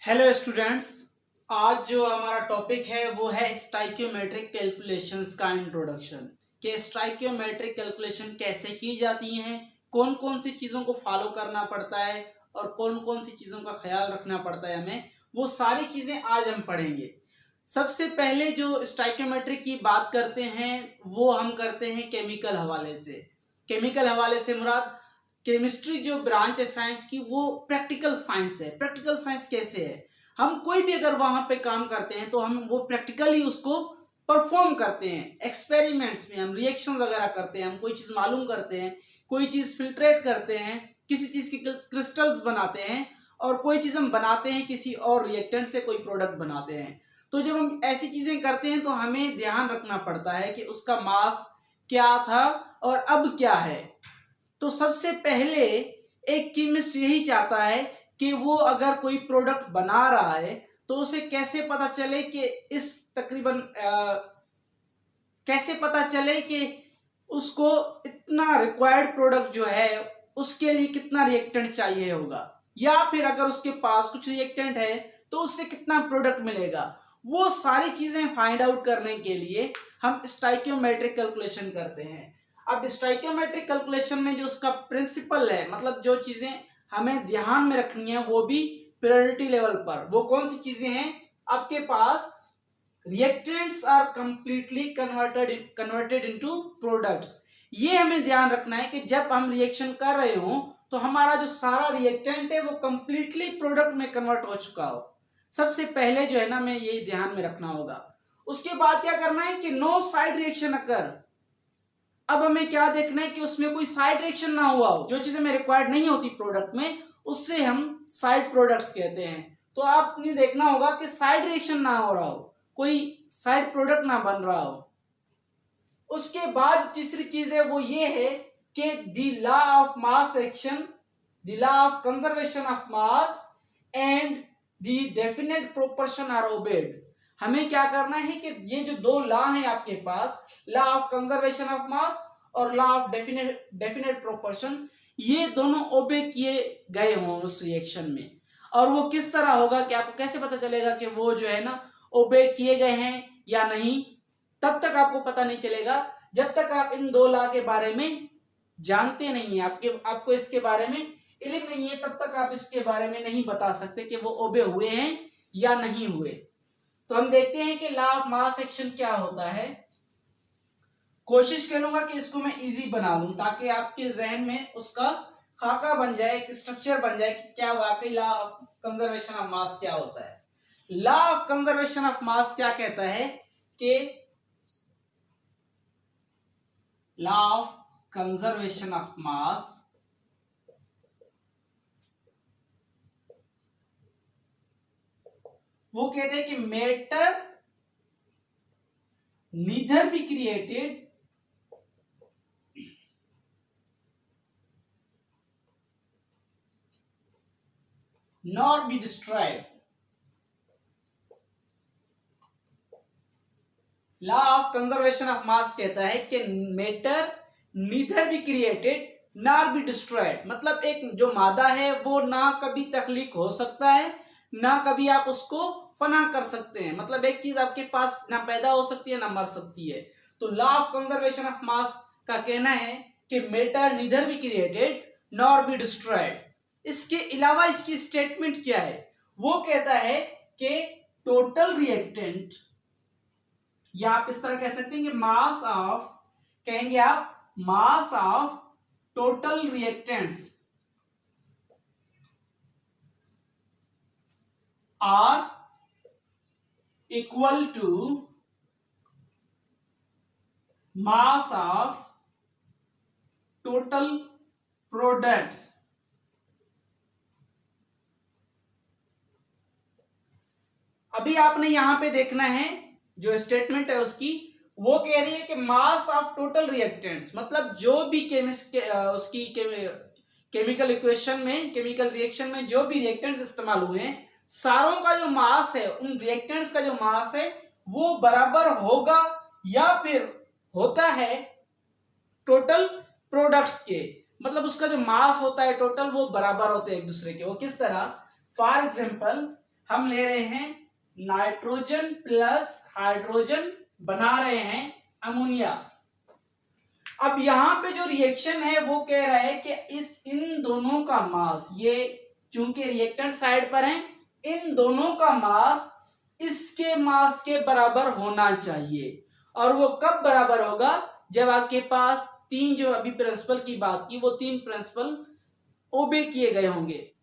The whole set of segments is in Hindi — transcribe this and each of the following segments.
Hello students. आज जो हमारा टॉपिक है वो है स्टाइकियोमेट्रिक कैलकुलेशंस का इंट्रोडक्शन। कि स्टाइकियोमेट्रिक कैलकुलेशन कैसे की जाती हैं, कौन कौन सी चीज़ों को फॉलो करना पड़ता है और कौन कौन सी चीज़ों का ख्याल रखना पड़ता है हमें, वो सारी चीज़ें आज हम पढ़ेंगे। सबसे पहले जो स्टाइकियोमेट्रिक की बात करते हैं वो हम करते हैं केमिकल हवाले से। केमिकल हवाले से मुराद केमिस्ट्री जो ब्रांच है साइंस की वो प्रैक्टिकल साइंस है। प्रैक्टिकल साइंस कैसे है, हम कोई भी अगर वहां पे काम करते हैं तो हम वो प्रैक्टिकली उसको परफॉर्म करते हैं। एक्सपेरिमेंट्स में हम रिएक्शन वगैरह करते हैं, हम कोई चीज मालूम करते हैं, कोई चीज फिल्ट्रेट करते हैं, किसी चीज के क्रिस्टल्स बनाते हैं और कोई चीज हम बनाते हैं किसी और रिएक्टेंट से कोई प्रोडक्ट बनाते हैं। तो जब हम ऐसी चीजें करते हैं तो हमें ध्यान रखना पड़ता है कि उसका मास क्या था और अब क्या है। तो सबसे पहले एक केमिस्ट यही चाहता है कि वो अगर कोई प्रोडक्ट बना रहा है तो उसे कैसे पता चले कि इस तकरीबन कैसे पता चले कि उसको इतना रिक्वायर्ड प्रोडक्ट जो है उसके लिए कितना रिएक्टेंट चाहिए होगा, या फिर अगर उसके पास कुछ रिएक्टेंट है तो उससे कितना प्रोडक्ट मिलेगा। वो सारी चीजें फाइंड आउट करने के लिए हम स्टाइकियोमेट्रिक कैलकुलेशन करते हैं। अब स्टाइकियोमेट्रिक कैलकुलेशन में जो उसका प्रिंसिपल है, मतलब जो चीजें हमें ध्यान में रखनी है वो भी प्रायोरिटी लेवल पर, वो कौन सी चीजें हैं, आपके पास reactants are completely converted into products. ये हमें ध्यान रखना है कि जब हम रिएक्शन कर रहे हो तो हमारा जो सारा रिएक्टेंट है वो कंप्लीटली प्रोडक्ट में कन्वर्ट हो चुका हो। सबसे पहले जो है ना हमें ये ध्यान में रखना होगा। उसके बाद क्या करना है कि नो साइड रिएक्शन अकर। अब हमें क्या देखना है कि उसमें कोई साइड रिएक्शन ना हुआ हो। जो चीजें हमें रिक्वायर्ड नहीं होती प्रोडक्ट में उससे हम साइड प्रोडक्ट्स कहते हैं। तो आपने देखना होगा कि साइड रिएक्शन ना हो रहा हो, कोई साइड प्रोडक्ट ना बन रहा हो। उसके बाद तीसरी चीज है वो ये है कि the law of mass action, the law of conservation of mass and the definite proportion are obeyed. हमें क्या करना है कि ये जो दो लॉ हैं आपके पास, law of conservation of mass और लॉ ऑफ डेफिनेट प्रोपोर्शन, ये दोनों ओबे किए गए हों उस रिएक्शन में। और वो किस तरह होगा कि आपको कैसे पता चलेगा कि वो जो है ना ओबे किए गए हैं या नहीं, तब तक आपको पता नहीं चलेगा जब तक आप इन दो लॉ के बारे में जानते नहीं है, आपको इसके बारे में इल्म नहीं है, तब तक आप इसके बारे में नहीं बता सकते कि वो ओबे हुए हैं या नहीं हुए। तो हम देखते हैं कि लॉ ऑफ मास एक्शन क्या होता है। कोशिश करूंगा कि इसको मैं इजी बना लूं ताकि आपके जहन में उसका खाका बन जाए, एक स्ट्रक्चर बन जाए कि क्या वाकई लॉ ऑफ कंजर्वेशन ऑफ मास क्या होता है। लॉ ऑफ कंजर्वेशन ऑफ मास क्या कहता है कि लॉ ऑफ कंजर्वेशन ऑफ मास वो कहते हैं कि matter neither be created nor be destroyed. Law of conservation of मास कहता है कि matter neither be created nor be destroyed, मतलब एक जो मादा है वो ना कभी तख्लीक हो सकता है ना कभी आप उसको फना कर सकते हैं। मतलब एक चीज आपके पास ना पैदा हो सकती है ना मर सकती है। तो लॉ ऑफ कंजर्वेशन ऑफ मास का कहना है कि matter neither be created nor be destroyed. इसके अलावा इसकी स्टेटमेंट क्या है, वो कहता है कि टोटल रिएक्टेंट, या आप इस तरह कह सकते हैं कि मास ऑफ, कहेंगे आप mass of total reactants are equal to mass of total products. अभी आपने यहां पे देखना है जो स्टेटमेंट है उसकी, वो कह रही है कि मास ऑफ टोटल रिएक्टेंट्स, मतलब जो भी उसकी केमिकल इक्वेशन में, केमिकल रिएक्शन में जो भी रिएक्टेंट्स इस्तेमाल हुए हैं सारों का जो मास है, उन रिएक्टेंट्स का जो मास है वो बराबर होगा या फिर होता है टोटल प्रोडक्ट्स के। मतलब उसका जो मास होता है टोटल वो बराबर होते हैं एक दूसरे के। वो किस तरह, फॉर एग्जाम्पल हम ले रहे हैं नाइट्रोजन प्लस हाइड्रोजन, बना रहे हैं अमोनिया। अब यहाँ पे जो रिएक्शन है वो कह रहा है कि इन दोनों का मास, ये चूंकि रिएक्टेंट साइड पर है, इन दोनों का मास इसके मास के बराबर होना चाहिए। और वो कब बराबर होगा? जब आपके पास तीन, जो अभी प्रिंसिपल की बात की, वो तीन प्रिंसिपल ओबे किए गए होंगे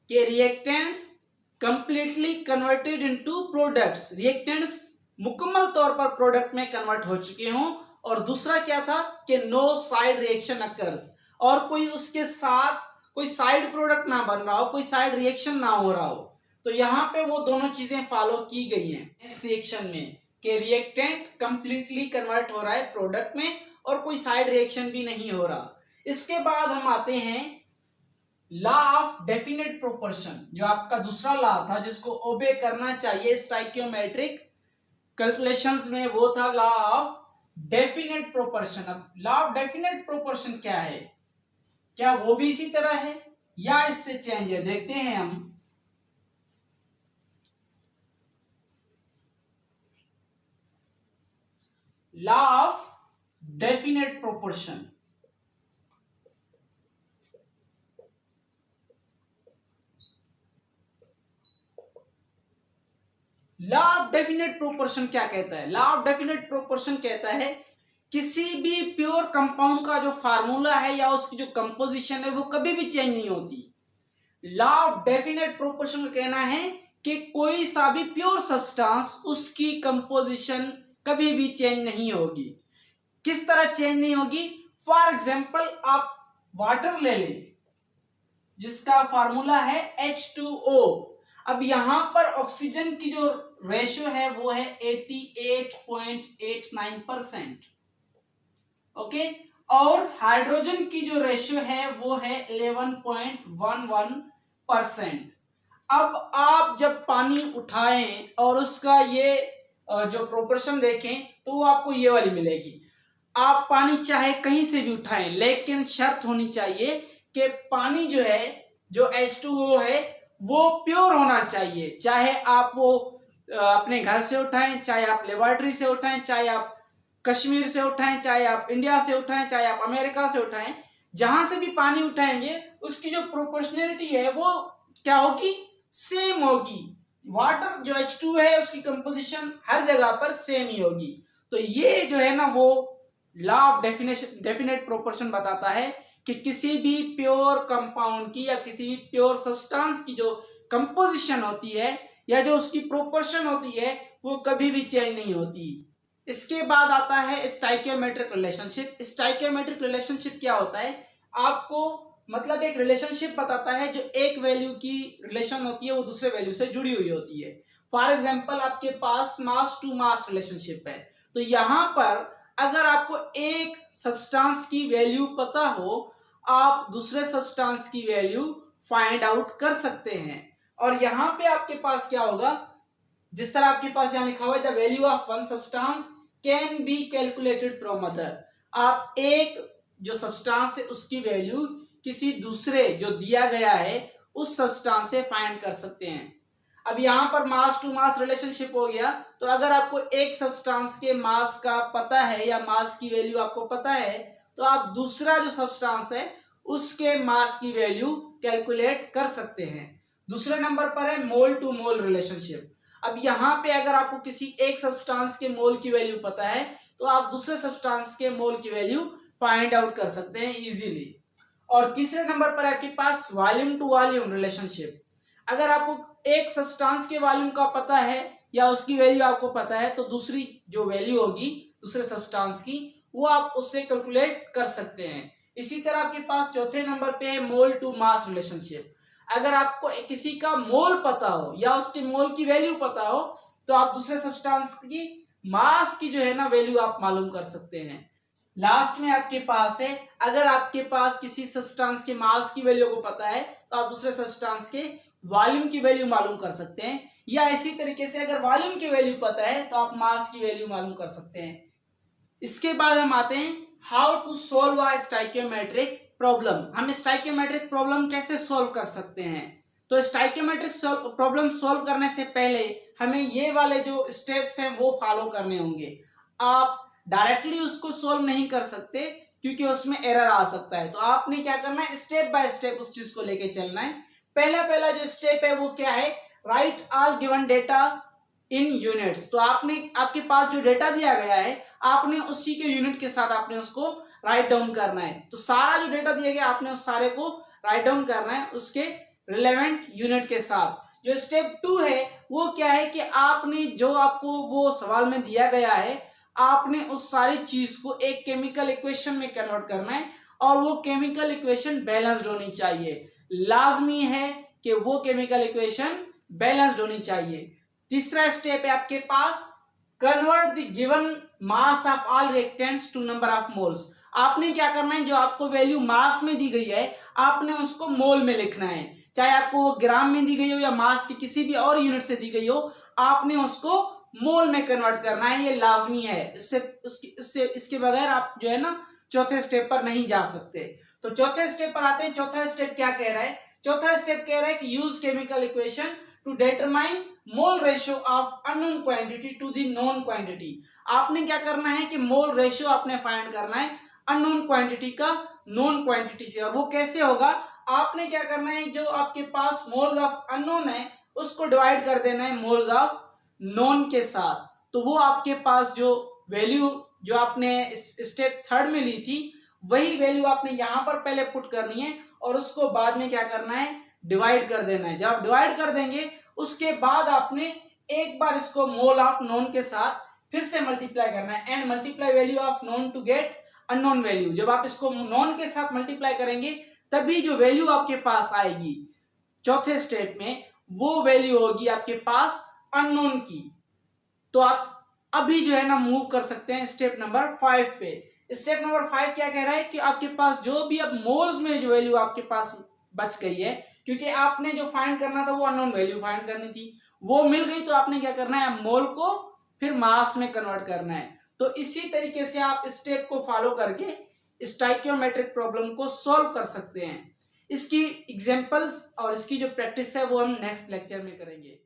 कि reactants completely converted into products, reactants मुकम्मल तौर पर प्रोडक्ट में कन्वर्ट हो चुके हों। और दूसरा क्या था कि नो साइड रिएक्शन अकर्स, और कोई उसके साथ कोई साइड प्रोडक्ट ना बन रहा हो, कोई साइड रिएक्शन ना हो रहा हो। तो यहाँ पे वो दोनों चीजें फॉलो की गई हैं इस रिएक्शन में कि रिएक्टेंट कंप्लीटली कन्वर्ट हो रहा है प्रोडक्ट में और कोई साइड रिएक्शन भी नहीं हो रहा। इसके बाद हम आते हैं लॉ ऑफ डेफिनेट प्रोपोर्शन, जो आपका दूसरा लॉ था जिसको ओबे करना चाहिए स्टोइकियोमेट्रिक कैलकुलेशंस में, वो था लॉ ऑफ डेफिनेट प्रोपोर्शन। अब लॉ ऑफ डेफिनेट प्रोपोर्शन क्या है? क्या वो भी इसी तरह है या इससे चेंज है? देखते हैं हम। Law of definite proportion, law of definite proportion क्या कहता है? लॉ ऑफ डेफिनेट प्रोपोर्शन कहता है किसी भी प्योर कंपाउंड का जो फार्मूला है या उसकी जो कंपोजिशन है वो कभी भी चेंज नहीं होती। लॉ ऑफ डेफिनेट प्रोपोर्शन का कहना है कि कोई सा भी प्योर सब्सटेंस, उसकी कंपोजिशन कभी भी चेंज नहीं होगी। किस तरह चेंज नहीं होगी? फॉर एग्जाम्पल आप वाटर ले लें जिसका फार्मूला है H2O। अब यहां पर ऑक्सीजन की जो रेशियो है वो है 88.89%, ओके, और हाइड्रोजन की जो रेशियो है वो है 11.11%। अब आप जब पानी उठाएं और उसका ये जो प्रोपोर्शन देखें तो वो आपको ये वाली मिलेगी। आप पानी चाहे कहीं से भी उठाएं, लेकिन शर्त होनी चाहिए कि पानी जो है, जो H2O है, वो प्योर होना चाहिए। चाहे आप वो अपने घर से उठाएं, चाहे आप लेबोरेटरी से उठाएं, चाहे आप कश्मीर से उठाएं, चाहे आप इंडिया से उठाएं, चाहे आप अमेरिका से उठाएं, जहां से भी पानी उठाएंगे उसकी जो प्रोपोर्शनलिटी है वो क्या होगी? सेम होगी। वाटर जो H2 है उसकी कंपोजिशन हर जगह पर सेम ही होगी। तो ये जो है ना वो लॉ ऑफ डेफिनेट प्रोपोर्शन बताता है कि किसी भी प्योर कंपाउंड की या किसी भी प्योर सब्सटेंस की जो कंपोजिशन होती है या जो उसकी प्रोपोर्शन होती है वो कभी भी चेंज नहीं होती। इसके बाद आता है स्टोइकियोमेट्रिक रिलेशनशिप। स्टोइकियोमेट्रिक रिलेशनशिप क्या होता है? आपको मतलब एक रिलेशनशिप बताता है जो एक वैल्यू की रिलेशन होती है वो दूसरे वैल्यू से जुड़ी हुई होती है। फॉर एग्जाम्पल आपके पास मास टू मास रिलेशनशिप है, तो यहां पर अगर आपको एक सब्सटेंस की वैल्यू पता हो, आप दूसरे सब्सटेंस की वैल्यू फाइंड आउट कर सकते हैं। और यहां पे आपके पास क्या होगा? जिस तरह आपके पास यहां लिखा हुआ है the value of one substance can be calculated from other. आप एक जो सब्सटेंस है उसकी वैल्यू किसी दूसरे जो दिया गया है उस सब्सटेंस से फाइंड कर सकते हैं। अब यहां पर मास टू मास रिलेशनशिप हो गया, तो अगर आपको एक सब्सटेंस के मास का पता है या मास की वैल्यू आपको पता है, तो आप दूसरा जो सब्सटेंस है उसके मास की वैल्यू कैलकुलेट कर सकते हैं। दूसरे नंबर पर है मोल टू मोल रिलेशनशिप। अब यहां पे अगर आपको किसी एक सब्सटेंस के मोल की वैल्यू पता है तो आप दूसरे सब्सटेंस के मोल की वैल्यू फाइंड आउट कर सकते हैं इजीली। और तीसरे नंबर पर आपके पास वॉल्यूम टू वॉल्यूम रिलेशनशिप। अगर आपको एक सब्सटेंस के वॉल्यूम का पता है या उसकी वैल्यू आपको पता है तो दूसरी जो वैल्यू होगी दूसरे सब्सटेंस की वो आप उससे कैलकुलेट कर सकते हैं। इसी तरह आपके पास चौथे नंबर पे है मोल टू मास रिलेशनशिप। अगर आपको किसी का मोल पता हो या उसके मोल की वैल्यू पता हो तो आप दूसरे सब्सटेंस की मास की जो है ना वैल्यू आप मालूम कर सकते हैं। लास्ट में आपके पास है, अगर आपके पास किसी सब्सटेंस के मास की वैल्यू को पता है तो आप दूसरे सब्सटेंस के वॉल्यूम की वैल्यू मालूम कर सकते हैं, या इसी तरीके से अगर वॉल्यूम की वैल्यू पता है तो आप मास की वैल्यू मालूम कर सकते हैं। इसके बाद हम आते हैं how to solve a stoichiometric problem. हम स्टोइकियोमेट्रिक प्रॉब्लम कैसे सोल्व कर सकते हैं? तो स्टाइकियोमेट्रिक प्रॉब्लम सॉल्व करने से पहले हमें ये वाले जो स्टेप्स हैं वो फॉलो करने होंगे। आप डायरेक्टली उसको सॉल्व नहीं कर सकते क्योंकि उसमें एरर आ सकता है। तो आपने क्या करना है, स्टेप बाय स्टेप उस चीज को लेके चलना है। पहला जो स्टेप है वो क्या है, राइट ऑल गिवन डेटा इन यूनिट्स। तो आपके पास जो डेटा दिया गया है आपने उसी के यूनिट के साथ आपने उसको राइट डाउन करना है। तो सारा जो डेटा दिया गया आपने उस सारे को राइट डाउन करना है उसके रिलेवेंट यूनिट के साथ। जो स्टेप 2 है वो क्या है कि आपने जो आपको वो सवाल में दिया गया है आपने उस सारी चीज को एक केमिकल इक्वेशन में कन्वर्ट करना है और वो केमिकल इक्वेशन बैलेंस्ड होनी चाहिए। लाजमी है कि वो केमिकल इक्वेशन बैलेंस्ड होनी चाहिए। तीसरा स्टेप है आपके पास, convert the given mass of all reactants to number of moles. आपने क्या करना है, जो आपको वैल्यू मास में दी गई है आपने उसको मोल में लिखना है। चाहे आपको वो ग्राम में दी गई हो या मास की किसी भी और यूनिट से दी गई हो, आपने उसको मोल में कन्वर्ट करना है। ये लाजमी है, इसके बगैर आप जो है ना चौथे स्टेप पर नहीं जा सकते। तो चौथे स्टेप पर आते हैं। चौथा स्टेप क्या कह रहा है, चौथा स्टेप कह रहा है कि use chemical equation to determine mole ratio of unknown quantity to the known quantity. आपने क्या करना है कि मोल रेशियो आपने फाइंड करना है अननोन क्वांटिटी का नोन क्वांटिटी से। और वो कैसे होगा, आपने क्या करना है, जो आपके पास मोल्स ऑफ अननोन है उसको डिवाइड कर देना है मोल्स ऑफ नोन के साथ। तो वो आपके पास जो वैल्यू जो आपने स्टेप 3 में ली थी वही वैल्यू आपने यहां पर पहले पुट करनी है और उसको बाद में क्या करना है, डिवाइड कर देना है। जब आप डिवाइड कर देंगे उसके बाद आपने एक बार इसको मोल ऑफ नोन के साथ फिर से मल्टीप्लाई करना है and multiply value of known to get unknown value. जब आप इसको नोन के साथ मल्टीप्लाई करेंगे तभी जो वैल्यू आपके पास आएगी चौथे स्टेप में वो वैल्यू होगी आपके पास अननोन की। तो आप अभी जो है ना मूव कर सकते हैं स्टेप नंबर 5 पे। स्टेप नंबर 5 क्या कह रहा है कि आपके पास जो भी अब मोल्स में जो वैल्यू आपके पास बच गई है, क्योंकि आपने जो फाइंड करना था वो अननोन वैल्यू फाइंड करनी थी, वो मिल गई। तो आपने क्या करना है, मोल को फिर मास में कन्वर्ट करना है। तो इसी तरीके से आप स्टेप को फॉलो करके स्टाइकियोमेट्रिक प्रॉब्लम को सॉल्व कर सकते हैं। इसकी एग्जांपल्स और इसकी जो प्रैक्टिस है वो हम नेक्स्ट लेक्चर में करेंगे।